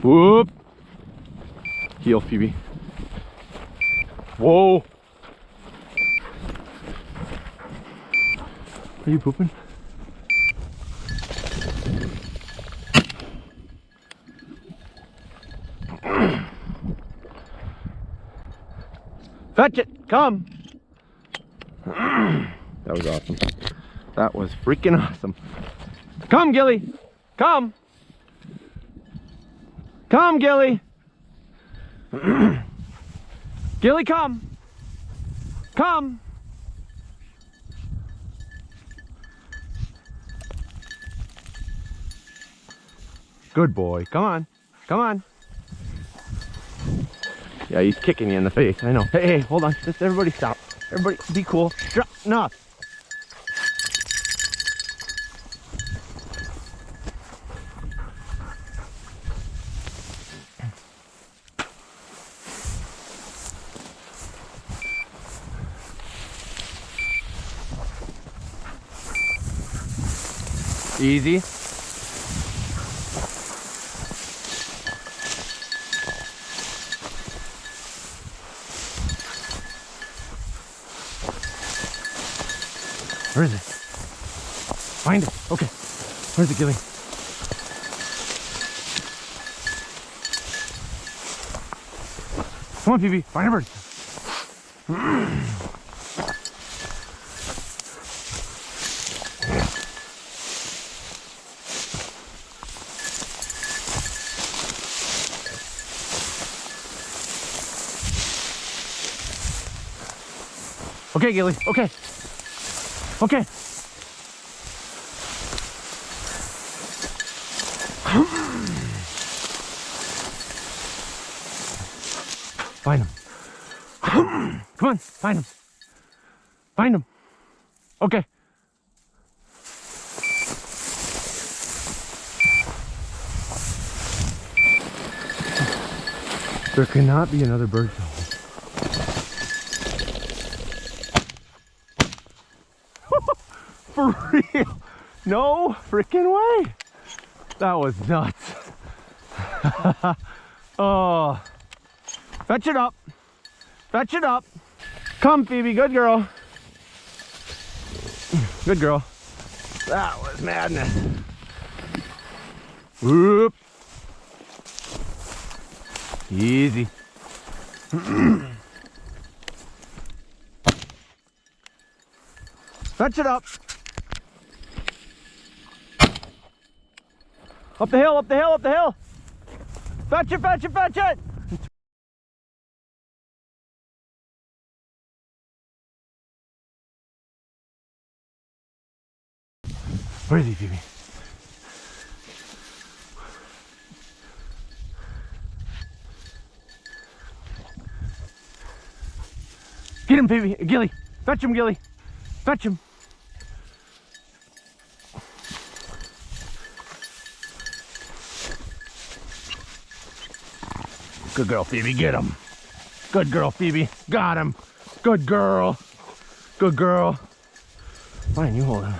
Whoop. Heel, Phoebe. Whoa. Are you pooping? Fetch it, come. That was awesome. That was freaking awesome. Come, Gilly, come. Come, Gilly. Gilly, come. Come. Good boy. Come on. Come on. Yeah, he's kicking you in the face. I know. Hey, hey, hold on. Just everybody stop. Everybody be cool. Shut up. Easy. Where is it? Find it. Okay. Where's it, Gilly? Come on, Phoebe. Find a bird. Okay, Gilly. Okay. Okay. Find him. Come on, find him. Find him. Okay. There cannot be another bird. For real? No freaking way. That was nuts. Oh. Fetch it up. Fetch it up. Come, Phoebe. Good girl. Good girl. That was madness. Whoop. Easy. Fetch it up. Up the hill, up the hill, up the hill. Fetch it, fetch it, fetch it. Where is he, Phoebe? Get him, Phoebe. Gilly. Fetch him, Gilly. Fetch him. Good girl, Phoebe. Get him. Good girl, Phoebe. Got him. Good girl. Good girl. Fine, you hold him.